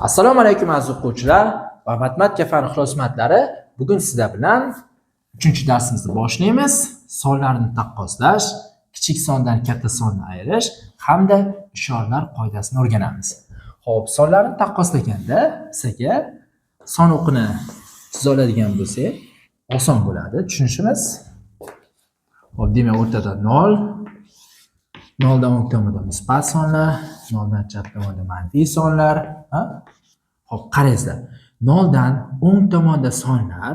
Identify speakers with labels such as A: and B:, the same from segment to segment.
A: Assalomu alaykum aziz o'quvchilar va matematika fani ixlosmandlari. Bugun sizlar bilan 3-darsimizni boshlaymiz. Sonlarni taqqoslash, kichik sondan katta sonni ayirish hamda ishoralar qoidasini o'rganamiz. Xo'p, sonlarni taqqoslaganda sizga son o'qini chiza oladigan bo'lsak, oson bo'ladi tushunishimiz. Xo'p, demak o'rtada 0, 0 dan o'ng tomonda musbat sonlar, 0 dan chap tomonda manfiy sonlar. Xo'p, qarangizlar. 0 dan o'ng tomonda sonlar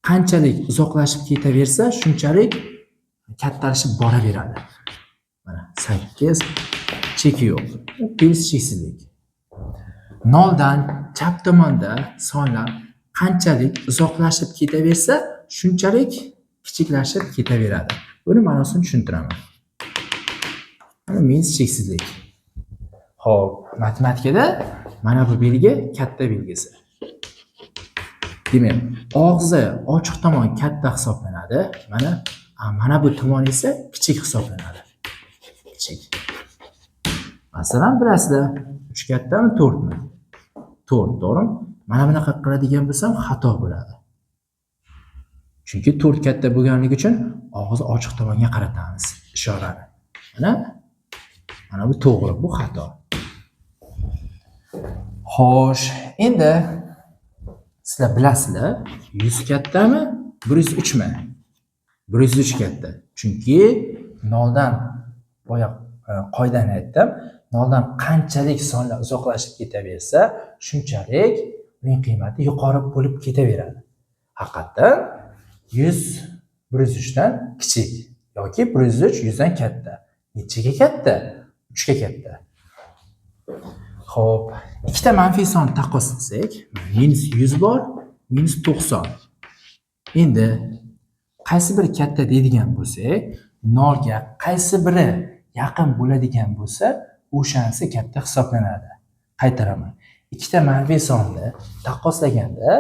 A: qanchalik uzoqlashib ketaversa, shunchalik kattalashib boraveradi. Mana 8 cheki yo'q. Plyus cheksizlik. 0 dan chap tomonda sonlar qanchalik uzoqlashib ketaversa, shunchalik kichiklashib ketaveradi. Buni ma'nosini tushuntiraman. Mana minus cheksizlik. Xo'p, matematikada mana bu belgi katta belgisi. Demak, og'zi ochiq tomon katta hisoblanadi. Mana bu tomon esa kichik hisoblanadi. Kichik. Masalan, bilasizlar, 3 kattami, 4mi? 4, to'g'rimi? Mana bunaqa qiladigan bo'lsam xato bo'ladi. Chunki 4 katta bo'lganligi uchun og'iz ochiq tomonga qaratamiz ishorani. Mana bu to'g'ri, bu xato. Xo'sh, endi sizlar bilasizlar, 100 kattami, 103mi? 103 katta. Chunki 0 dan boya qoidani aytdim. 0 dan qanchalik sonlar uzoqlashib ketaversa, shunchalik uning qiymati yuqori bo'lib ketaveradi. Haqiqatdan 100 103 dan kichik yoki 103 100 dan katta. Nechaga katta? 3 ga katta. Xo'p, ikkita manfiy son taqqoslasak, minus 100 bor, minus 90. Endi qaysi biri katta deydigan bo'lsak, 0 ga qaysi biri yaqin bo'ladigan bo'lsa, o'shanisi katta hisoblanadi. Qaytaraman. Ikkita manfiy sonni taqqoslaganda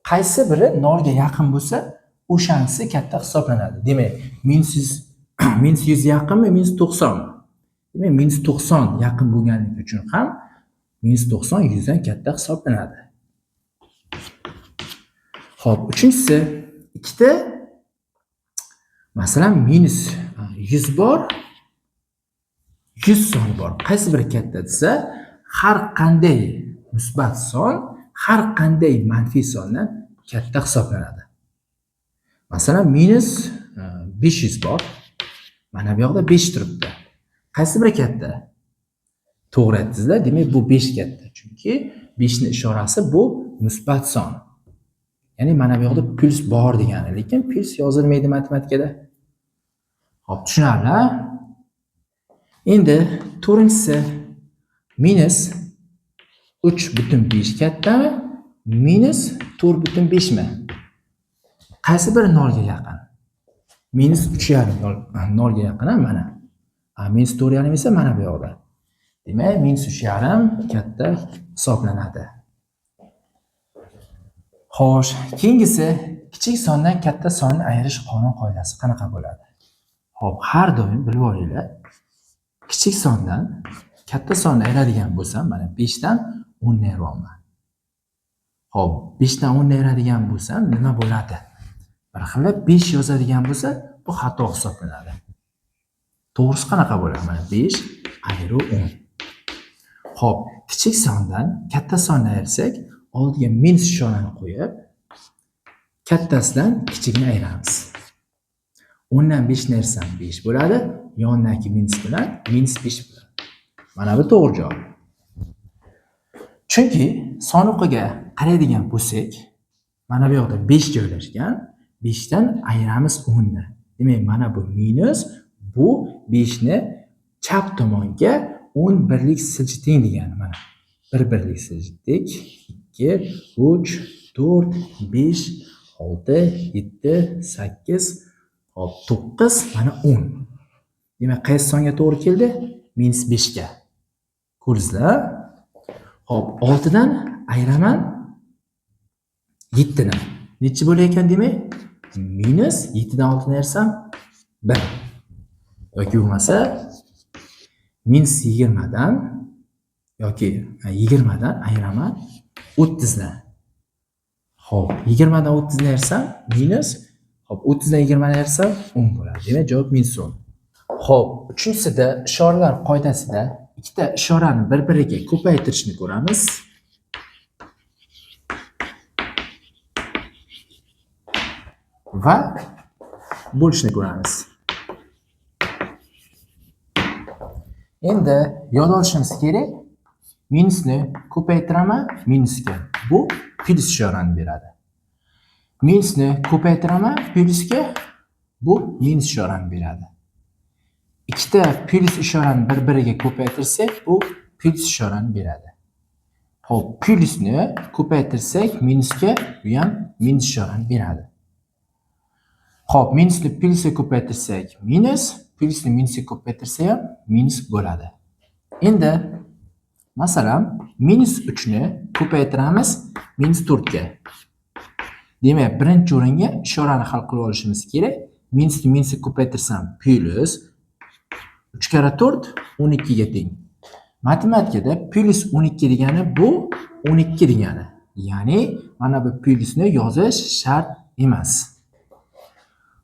A: qaysi biri 0 ga yaqin bo'lsa, o'shanisi katta hisoblanadi. Demak, minus 100 yaqinmi, minus 90mi? Demak, minus 90 yaqin bo'lganligi uchun ham minus 90 100 dan katta hisoblanadi. Xo'p, uchinchisi, ikkita masalan minus 100 bor, 100 son bor. Qaysi biri katta desa, har qanday musbat son har qanday manfiy sondan katta hisoblanadi. Masalan, minus 500 bor. Mana bu yoqda 5 turibdi. Qaysi biri katta? To'g'ri aytdingizlar. Demak, bu 5 katta. Chunki 5 ning ishorasi bu musbat son. Ya'ni mana bu yoqda plyus bor degani, lekin plyus yozilmaydi matematikada. Xo'p, tushunarli. Endi to'rtinchisi minus 3,5 kattami? Minus 4,5mi? Qaysi biri 0 ga yaqin? Minus 3,5 0 ga yaqin, mana. Minus 4,5 esa mana bu yoqda. Demak, minus 3,5 katta hisoblanadi. Xo'sh, keyingisi kichik sondan katta sonni ayirish qonun qoidasi qanaqa bo'ladi? Xo'p, har doim bilib olinglar. Kichik sondan katta sonni ayiradigan bo'lsam, mana 5 dan 10 ni ayiraman. Xo'p, 5 dan 10 ni ayiradigan bo'lsam, nima bo'ladi? Bir xil 5 yozadigan bo'lsa, bu xato hisoblanadi. To'g'risi qanaqa bo'ladi? Mana 5 ayru 10. Xo'p, kichik sondan katta sonni ayirsak, oldiga minus ishorani qo'yib, kattasidan kichigini ayiramiz. 10 dan 5 ni ayirsam 5 bo'ladi, yonidagi minus bilan minus 5 bo'ladi. Mana bu to'g'ri javob. Chunki son o'qiga qaraydigan bo'lsak, mana bu yoqda 5 joylashgan, 5 dan ayiramiz 10 ni. Demak, mana bu minus, bu 5 ni chap tomonga 10 birlik siljiting degani mana. 1 birlik siljitdik. 2, 3, 4, 5, 6, 7, 8, 9, mana 10. Demak, qaysi songa to'g'ri keldi? Minus 5 ga. Ko'rdingizlar? Xo'p, 6 dan ayiraman 7 ni. Necha bo'lar ekan demak? Minus 7 dan 6 ni ayirsam 1. Yoki bo'lmasa minus 20 dan yoki 20 dan ayiraman 30 ni. Xo'p, 20 dan 30 ni ayirsam minus, xo'p 30 dan 20 ni ayirsam 10 bo'ladi. Demak, javob -10. Xo'p, uchinchisida ishoralar qoidasida ikkita ishorani bir-biriga ko'paytirishni ko'ramiz. Va bo'lishni ko'ramiz. Endi yod olishimiz kerak. Minusni ko'paytiraman minusga. Bu plyus ishorani beradi. Minusni ko'paytiraman plyusga. Bu minus ishorani beradi. Ikkita plyus ishorani bir-biriga ko'paytirsak, bu plyus ishorani beradi. Xo'p, plyusni ko'paytirsak minusga, bu ham minus ishorani beradi. Xo'p, minusni plyusga ko'paytirsak minus, plyusni minusga ko'paytirsak ham minus bo'ladi. Endi masalan, -3 ni ko'paytiramiz -4 ga. Demak, birinchi o'ringa ishorani hal qilib olishimiz kerak. Minusni minusga ko'paytirsam plyus 3 kara 4 12 ga teng. Matematikada plyus 12 degani bu 12 degani. Ya'ni mana bu plyusni yozish shart emas.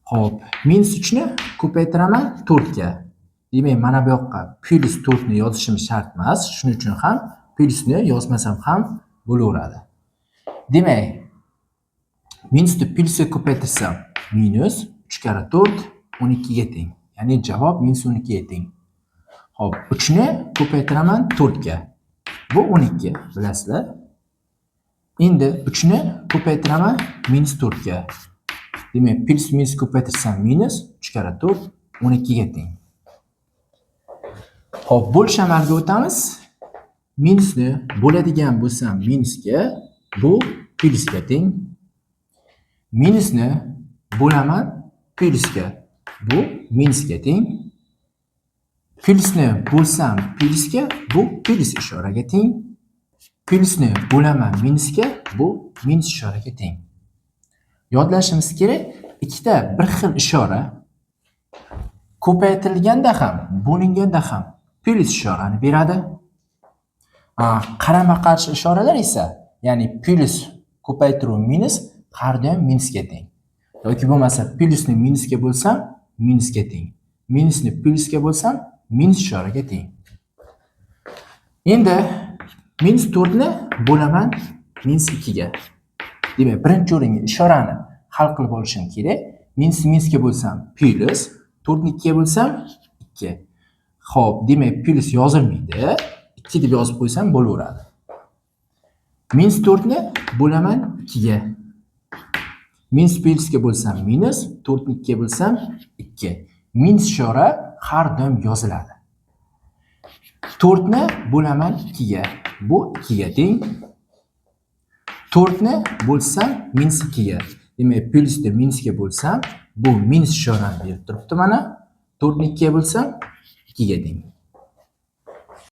A: Xo'p, -3 ni ko'paytiraman 4 ga. Demak, mana bu yoqqa plyus 4 ni yozishim shart emas. Shuning uchun ham plyusni yozmasam ham bo'laveradi. Demak, minusni plyusga ko'paytirsam minus 3 kara 4 12 ga teng. Ya'ni javob -12 ga teng. Xo'p, 3 ni ko'paytiraman 4 ga. Bu 12, bilasizlar. Endi 3 ni ko'paytiraman -4 ga. Demak, plyus minus ko'paytirsam minus 3 kara 4 12 ga teng. Xo'p, bo'lish amaliga o'tamiz. Minusni bo'ladigan bo'lsam minusga, bu plyusga teng. Minusni bo'laman plyusga, bu minusga teng. Plyusni bo'lsam plyusga, bu plyus ishoraga teng. Plyusni bo'laman minusga, bu minus ishoraga teng. Yodlashimiz kerak, ikkita bir xil ishora ko'paytirilganda ham, bo'linganda ham plyus ishorani beradi. Qarama-qarshi ishoralar esa, ya'ni plyus ko'paytiruv minus har doim minusga teng. Yoki bo'lmasa plyusni minusga bo'lsam minusga teng. Minusni plyusga bo'lsam minus ishoraga teng. Endi -4 ni bo'laman -2 ga. Demak, birinchi o'ringa ishorani hal qilib olishim kerak. Minusni minusga bo'lsam plyus, 4 ni 2 ga bo'lsam 2. Xo'p, demak plyus yozilmaydi. 2 deb yozib qo'ysam bo'laveradi. -4 ni bo'laman 2 ga. Minus plyusga bo'lsam minus, 4 ni 2 ga bo'lsam 2. Minus ishora har doim yoziladi. 4 ni bo'laman 2 ga. Bu 2 ga teng. 4 ni bo'lsam -2 ga. Demak, plyusni minusga bo'lsam, bu minus ishorani berib turibdi mana. 4 ni 2 ga bo'lsam 2 ga teng.